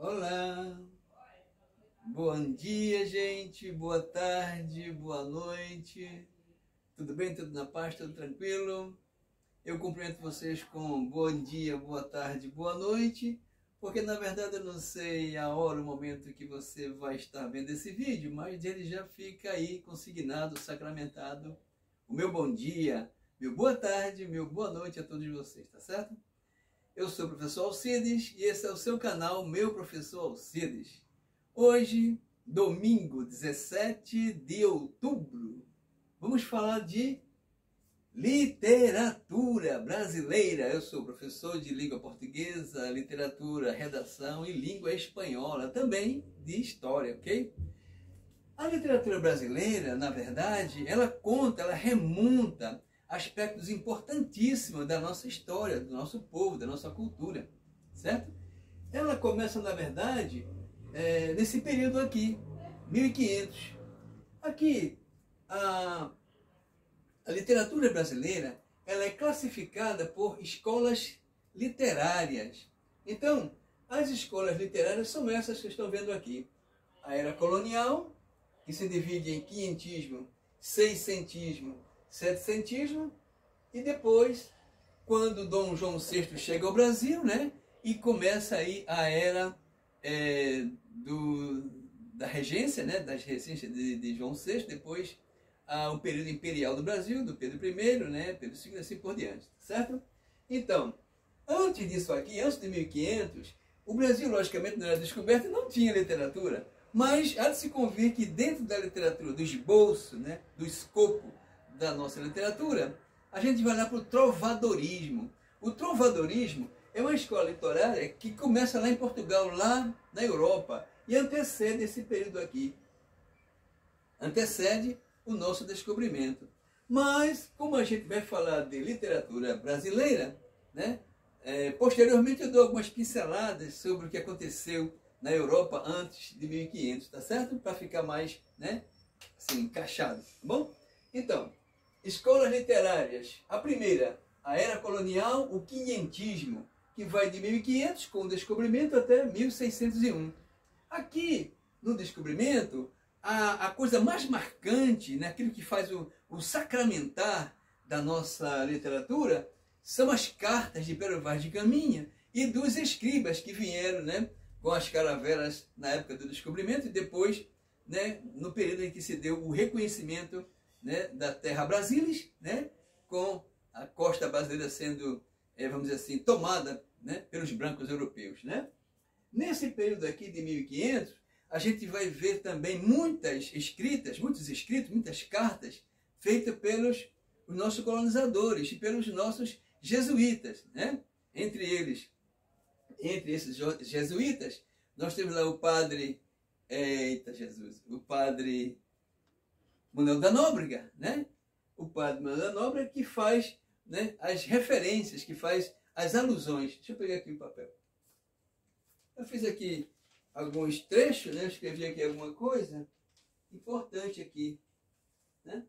Olá, bom dia, gente, boa tarde, boa noite, tudo bem? Tudo na paz, tudo tranquilo? Eu cumprimento vocês com bom dia, boa tarde, boa noite, porque na verdade eu não sei a hora, o momento que você vai estar vendo esse vídeo, mas ele já fica aí consignado, sacramentado, o meu bom dia, meu boa tarde, meu boa noite a todos vocês, tá certo? Eu sou o professor Alcides e esse é o seu canal, Meu Professor Alcides. Hoje, domingo 17 de outubro, vamos falar de literatura brasileira. Eu sou professor de língua portuguesa, literatura, redação e língua espanhola, também de história, ok? A literatura brasileira, na verdade, ela remonta aspectos importantíssimos da nossa história, do nosso povo, da nossa cultura, certo? Ela começa, na verdade, nesse período aqui, 1500. Aqui, a literatura brasileira, ela é classificada por escolas literárias. Então, as escolas literárias são essas que estão vendo aqui. A era colonial, que se divide em quinhentismo, seiscentismo, setecentismo, e depois, quando Dom João VI chega ao Brasil, né, e começa aí a era da regência, né, das regências de João VI, depois o período imperial do Brasil, do Pedro I, né, Pedro II, assim por diante, certo? Então, antes disso aqui, antes de 1500, o Brasil, logicamente, não era descoberto e não tinha literatura, mas há de se convir que dentro da literatura, do esboço, né, do escopo da nossa literatura, a gente vai lá para o trovadorismo. O trovadorismo é uma escola literária que começa lá em Portugal, lá na Europa, e antecede esse período aqui. Antecede o nosso descobrimento. Mas, como a gente vai falar de literatura brasileira, né, posteriormente eu dou algumas pinceladas sobre o que aconteceu na Europa antes de 1500, tá certo? Para ficar mais, né, assim, encaixado, tá bom? Então, escolas literárias. A primeira, a era colonial, o quinhentismo, que vai de 1500 com o descobrimento até 1601. Aqui, no descobrimento, a coisa mais marcante, né, aquilo que faz o sacramentar da nossa literatura, são as cartas de Pero Vaz de Caminha e dos escribas que vieram, né, com as caravelas na época do descobrimento e depois, né, no período em que se deu o reconhecimento, né, da terra Brasilis, né, com a costa brasileira sendo, vamos dizer assim, tomada, né, pelos brancos europeus, né? Nesse período aqui de 1500, a gente vai ver também muitos escritos, muitas cartas feitas pelos os nossos colonizadores e pelos nossos jesuítas, né? Entre esses jesuítas, nós temos lá o padre, o padre Manuel da Nóbrega, né? O padre Manuel da Nóbrega que faz, né, as referências, que faz as alusões. Deixa eu pegar aqui o papel. Eu fiz aqui alguns trechos, né? Eu escrevi aqui alguma coisa importante aqui, né,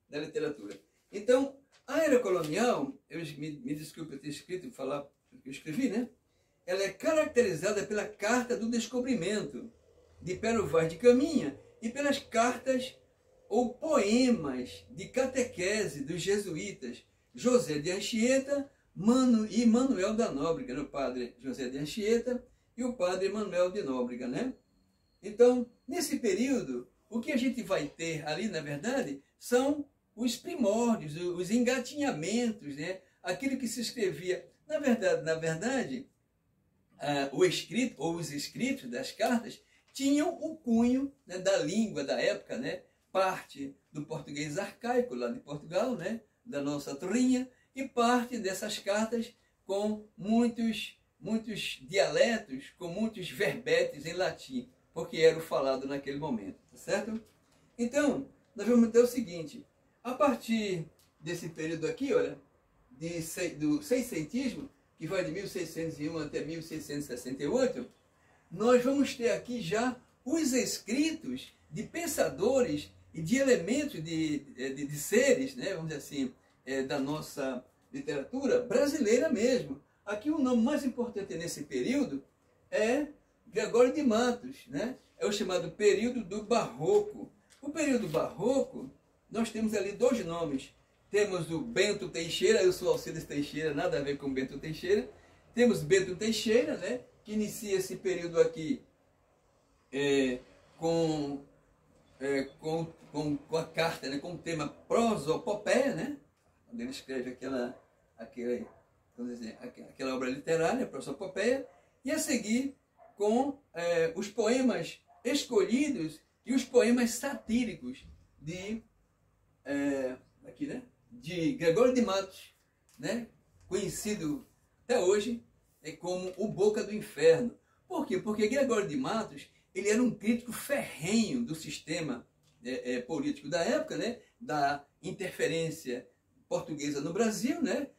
da literatura. Então, a era colonial, me desculpe eu ter escrito, falar o que eu escrevi, né? Ela é caracterizada pela Carta do Descobrimento, de Pero Vaz de Caminha, e pelas cartas ou poemas de catequese dos jesuítas José de Anchieta e Manuel da Nóbrega, o padre José de Anchieta e o padre Manuel de Nóbrega, né? Então, nesse período, o que a gente vai ter ali, na verdade, são os primórdios, os engatinhamentos, né? Aquilo que se escrevia. Na verdade, o escrito ou os escritos das cartas tinham o cunho, né, da língua da época, né? Parte do português arcaico lá de Portugal, né, da nossa terrinha, e parte dessas cartas com muitos dialetos, com muitos verbetes em latim, porque era o falado naquele momento, tá certo? Então, nós vamos ter o seguinte, a partir desse período aqui, olha, do seiscentismo, que vai de 1601 até 1668, nós vamos ter aqui já os escritos de pensadores e de elementos de seres, né, vamos dizer assim, da nossa literatura brasileira mesmo. Aqui o nome mais importante nesse período é Gregório de Matos, né? É o chamado período do Barroco. O período barroco, nós temos ali dois nomes. Temos o Bento Teixeira, eu sou Alcides Teixeira, nada a ver com Bento Teixeira. Temos Bento Teixeira, né? Que inicia esse período aqui com a carta, né? Com o tema Prosopopeia, né? Onde ele escreve aquela obra literária, Prosopopeia, e a seguir com os poemas escolhidos e os poemas satíricos de Gregório de Matos, né? Conhecido até hoje como o Boca do Inferno. Por quê? Porque Gregório de Matos ele era um crítico ferrenho do sistema político da época, né? Da interferência portuguesa no Brasil, né?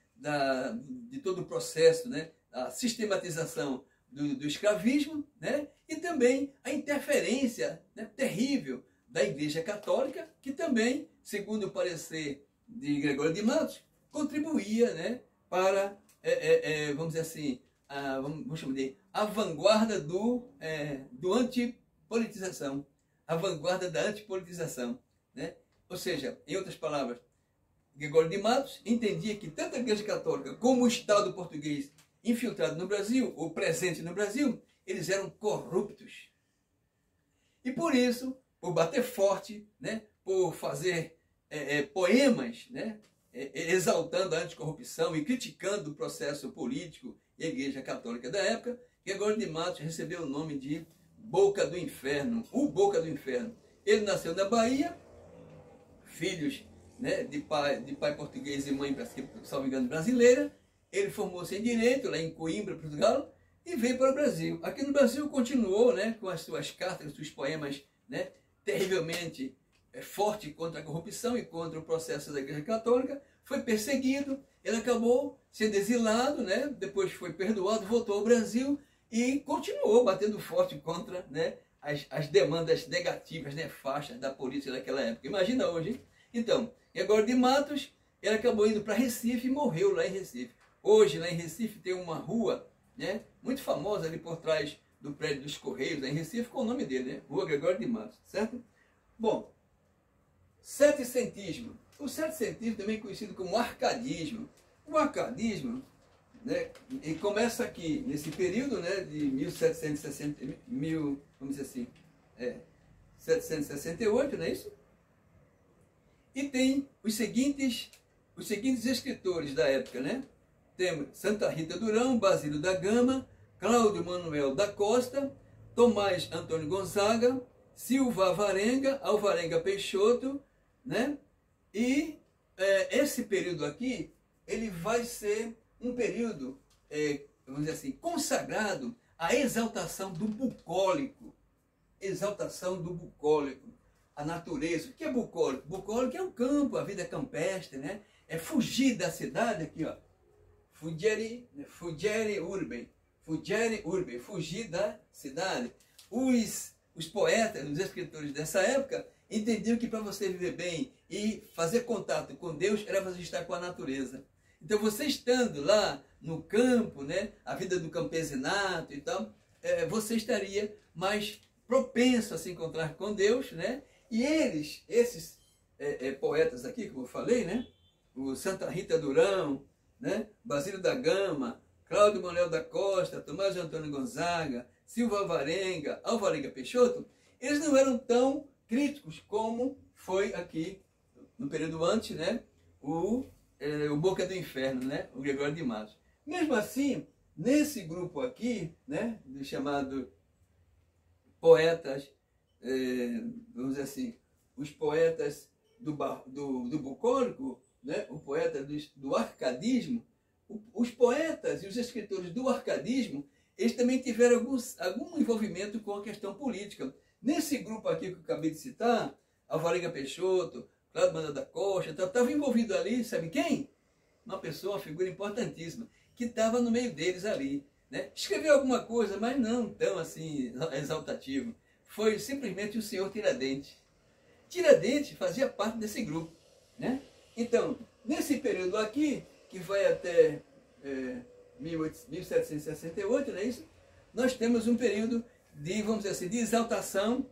De todo o processo, né? A sistematização do escravismo, né? E também a interferência, né, terrível da Igreja Católica, que também, segundo o parecer de Gregório de Matos, contribuía, né, para, vamos dizer assim, vamos chamar de a vanguarda do antipolitização, a vanguarda da antipolitização, né? Ou seja, em outras palavras, Gregório de Matos entendia que tanto a Igreja Católica como o Estado português infiltrado no Brasil, ou presente no Brasil, eles eram corruptos. E por isso, por bater forte, né, por fazer poemas, né, exaltando a anticorrupção e criticando o processo político e a Igreja Católica da época, Gregório de Matos recebeu o nome de Boca do Inferno, o Boca do Inferno. Ele nasceu na Bahia, filhos, né, de pai português e mãe, salvo engano, brasileira. Ele formou-se em Direito, lá em Coimbra, Portugal, e veio para o Brasil. Aqui no Brasil continuou, né, com as suas cartas, os seus poemas, né, terrivelmente forte contra a corrupção e contra o processo da Igreja Católica. Foi perseguido, ele acabou sendo exilado, né, depois foi perdoado, voltou ao Brasil e continuou batendo forte contra, né, as demandas negativas, nefastas da política daquela época. Imagina hoje, hein? Então, Gregório de Matos, ele acabou indo para Recife e morreu lá em Recife. Hoje, lá em Recife, tem uma rua, né, muito famosa ali por trás do prédio dos Correios, lá em Recife, com o nome dele, né? Rua Gregório de Matos, certo? Bom, setecentismo. O setecentismo também é conhecido como arcadismo. O arcadismo, né, e começa aqui, nesse período, né, de 1760, vamos dizer assim, 768, não é isso? E tem os seguintes escritores da época, né? Temos Santa Rita Durão, Basílio da Gama, Cláudio Manuel da Costa, Tomás Antônio Gonzaga, Silva Alvarenga Peixoto, né? E esse período aqui, ele vai ser um período, vamos dizer assim, consagrado à exaltação do bucólico. Exaltação do bucólico. A natureza. O que é bucólico? Bucólico é o campo, a vida campestre, né? É fugir da cidade aqui, ó. Fugere urbe, fugir da cidade. Os poetas, os escritores dessa época, entendiam que para você viver bem e fazer contato com Deus, era você estar com a natureza. Então você estando lá no campo, né, a vida do campesinato e tal, você estaria mais propenso a se encontrar com Deus, né? E esses poetas aqui, como eu falei, né, o Santa Rita Durão, né, Basílio da Gama, Cláudio Manuel da Costa, Tomás Antônio Gonzaga, Silva Alvarenga Peixoto, eles não eram tão críticos como foi aqui no período antes, né, o Boca do Inferno, né, o Gregório de Matos. Mesmo assim, nesse grupo aqui, né, chamado poetas, vamos dizer assim, os poetas do bucólico, né, o poeta do arcadismo, os poetas e os escritores do arcadismo, eles também tiveram algum envolvimento com a questão política. Nesse grupo aqui que eu acabei de citar, Alvarenga Peixoto, Cláudio Manuel da Costa, estava envolvido ali, sabe quem? Uma pessoa, uma figura importantíssima, que estava no meio deles ali, né? Escreveu alguma coisa, mas não tão assim exaltativo. Foi simplesmente o senhor Tiradentes. Tiradentes fazia parte desse grupo, né? Então, nesse período aqui, que vai até 1768, não é isso? Nós temos um período de, vamos dizer assim, de exaltação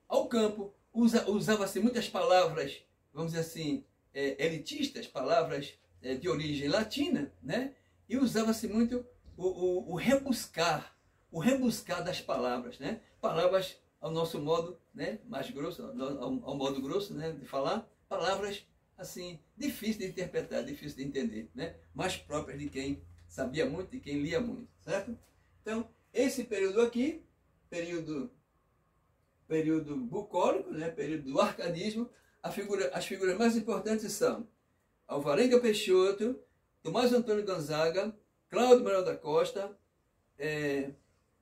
ao campo. Usava-se muitas palavras, vamos dizer assim, elitistas, palavras de origem latina, né? E usava-se muito o rebuscar das palavras, né? Palavras ao nosso modo, né, mais grosso, ao modo grosso, né, de falar, palavras assim difíceis de interpretar, difíceis de entender, né? Mais próprias de quem sabia muito, de quem lia muito, certo? Então, esse período aqui, período bucólico, né, período do arcadismo, as figuras mais importantes são Alvarenga Peixoto, Tomás Antônio Gonzaga, Cláudio Manuel da Costa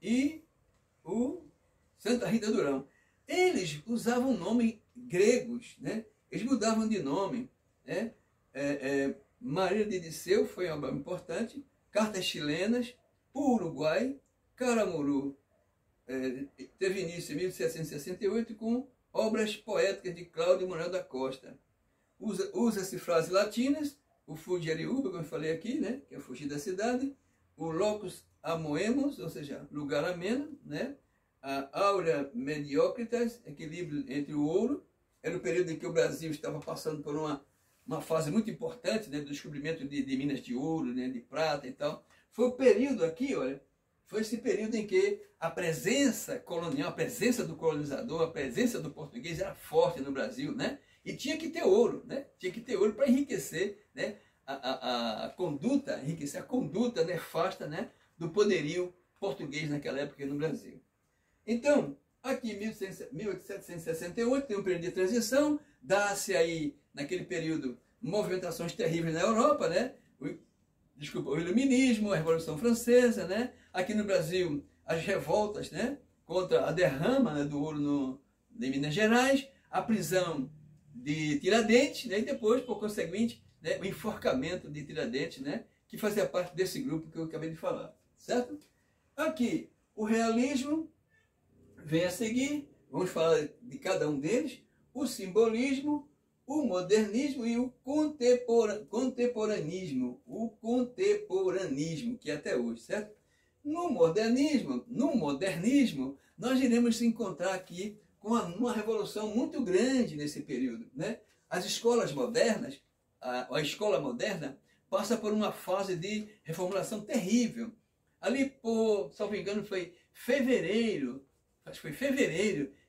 e o Santa Rita Durão. Eles usavam nomes gregos, né? Eles mudavam de nome, né? Maria de Disseu foi uma obra importante, Cartas Chilenas, o Uruguai, Caramuru, teve início em 1768 com obras poéticas de Cláudio Manuel da Costa. Usa-se frases latinas, o fugere-uba, como eu falei aqui, né? Que é fugir da cidade, o locus amoemos, ou seja, lugar ameno, né? A aurea mediocritas, equilíbrio entre o ouro, era o período em que o Brasil estava passando por uma fase muito importante, né, do descobrimento de minas de ouro, né, de prata e tal. Foi o período aqui, olha, foi esse período em que a presença colonial, a presença do colonizador, a presença do português era forte no Brasil, né? E tinha que ter ouro, né? Tinha que ter ouro para enriquecer, né, a conduta, enriquecer a conduta nefasta, né, do poderio português naquela época no Brasil. Então, aqui em 1768 tem um período de transição, dá-se aí, naquele período, movimentações terríveis na Europa, né? O Iluminismo, a Revolução Francesa, né? Aqui no Brasil, as revoltas, né, contra a derrama, né, do ouro em Minas Gerais, a prisão de Tiradentes, né, e depois, por conseguinte, né, o enforcamento de Tiradentes, né, que fazia parte desse grupo que eu acabei de falar, certo? Aqui, o realismo vem a seguir, vamos falar de cada um deles, o simbolismo, o modernismo e o contemporanismo, que é até hoje, certo? No modernismo, nós iremos encontrar aqui com uma revolução muito grande nesse período, né? As escolas modernas, a escola moderna passa por uma fase de reformulação terrível. Ali, salvo engano, foi fevereiro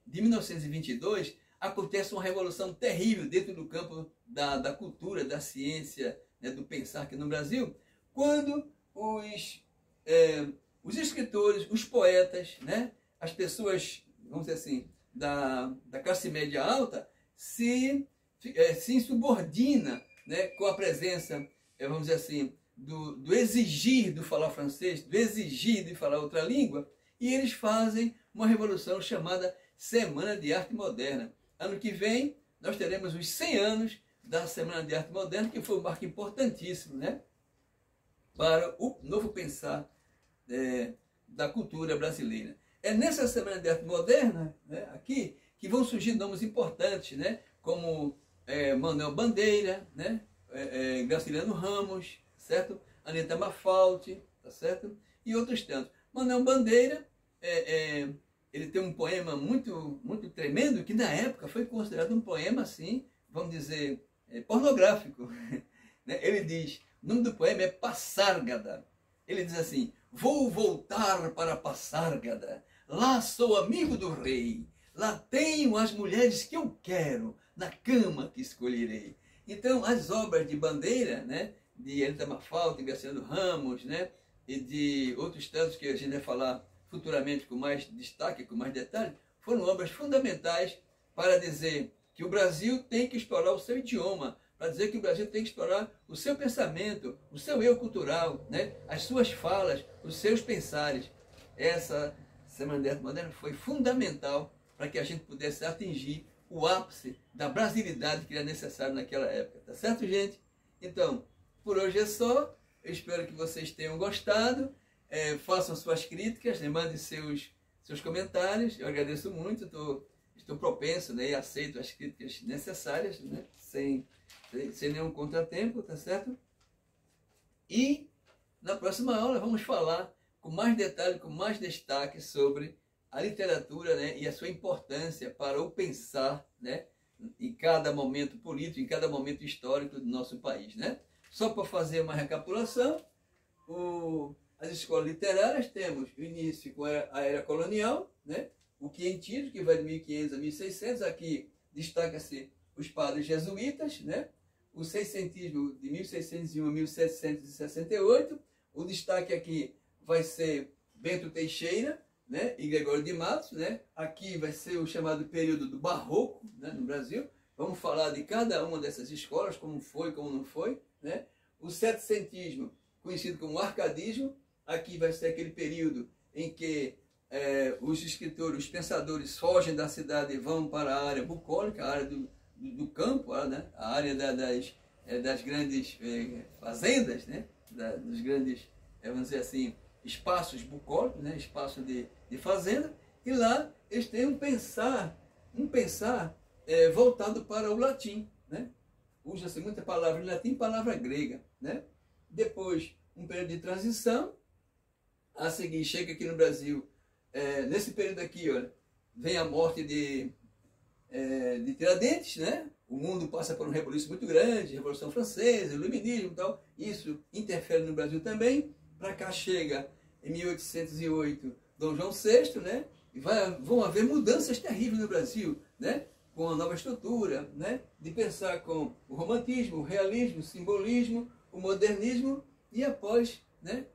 de 1922, acontece uma revolução terrível dentro do campo da cultura, da ciência, né, do pensar aqui no Brasil, quando os escritores, os poetas, né, as pessoas, vamos dizer assim, da classe média alta, se insubordina, né, com a presença, vamos dizer assim, do exigir do falar francês, do exigir de falar outra língua, e eles fazem uma revolução chamada Semana de Arte Moderna. Ano que vem, nós teremos os 100 anos da Semana de Arte Moderna, que foi um marco importantíssimo, né, para o novo pensar da cultura brasileira. É nessa Semana de Arte Moderna, né, aqui, que vão surgir nomes importantes, né, como Manuel Bandeira, né, Graciliano Ramos, certo? Anita Malfatti, tá certo? E outros tantos. Manuel Bandeira, ele tem um poema muito, muito tremendo, que na época foi considerado um poema, assim, vamos dizer, pornográfico. Ele diz, o nome do poema é Passárgada. Ele diz assim: vou voltar para Passárgada, lá sou amigo do rei, lá tenho as mulheres que eu quero, na cama que escolherei. Então, as obras de Bandeira, né, de Anita Malfatti, de Graciliano Ramos, né, e de outros tantos que a gente vai falar futuramente com mais destaque, com mais detalhe, foram obras fundamentais para dizer que o Brasil tem que explorar o seu idioma, para dizer que o Brasil tem que explorar o seu pensamento, o seu eu cultural, né, as suas falas, os seus pensares. Essa Semana de Arte Moderna foi fundamental para que a gente pudesse atingir o ápice da brasilidade que era necessário naquela época. Tá certo, gente? Então, por hoje é só. Eu espero que vocês tenham gostado. Façam suas críticas, né? Mandem seus comentários. Eu agradeço muito. Estou propenso, né? E aceito as críticas necessárias, né? Sem nenhum contratempo, tá certo? E na próxima aula vamos falar com mais detalhe, com mais destaque sobre a literatura, né, e a sua importância para o pensar, né, em cada momento político, em cada momento histórico do nosso país, né? Só para fazer uma recapitulação, as escolas literárias temos o início com a era colonial, né? O quinhentismo, que vai de 1500 a 1600, aqui destaca-se os padres jesuítas, né? O seiscentismo de 1601 a 1768, o destaque aqui vai ser Bento Teixeira, né, e Gregório de Matos, né? Aqui vai ser o chamado período do Barroco, né, no Brasil. Vamos falar de cada uma dessas escolas, como foi, como não foi, né? O setecentismo, conhecido como arcadismo, aqui vai ser aquele período em que os escritores, os pensadores fogem da cidade e vão para a área bucólica, a área do campo, né? A área das grandes fazendas, né? Dos grandes, vamos dizer assim, espaços bucólicos, né? Espaço de fazenda, e lá eles têm um pensar voltado para o latim, né? Usa-se muita palavra em latim, palavra grega, né? Depois, um período de transição, a seguir chega aqui no Brasil, nesse período aqui, olha, vem a morte de Tiradentes, né? O mundo passa por um reboliço muito grande, Revolução Francesa, Iluminismo e tal, isso interfere no Brasil também. Para cá chega, em 1808, Dom João VI, né? E vão haver mudanças terríveis no Brasil, né? Com a nova estrutura, né? De pensar com o romantismo, o realismo, o simbolismo, o modernismo, e após, né?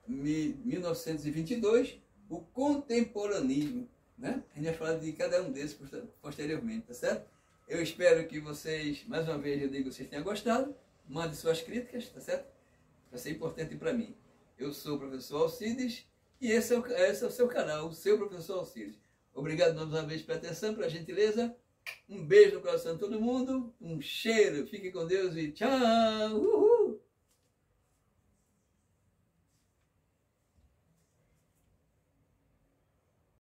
1922, o contemporanismo, né? A gente vai falar de cada um desses posteriormente, tá certo? Eu espero que vocês, mais uma vez eu digo, vocês tenham gostado. Mande suas críticas, tá certo? Vai ser importante para mim. Eu sou o professor Alcides e esse é o seu canal, o seu professor Alcides. Obrigado mais uma vez pela atenção, pela gentileza. Um beijo no coração de todo mundo, um cheiro, fique com Deus e tchau! Uhul!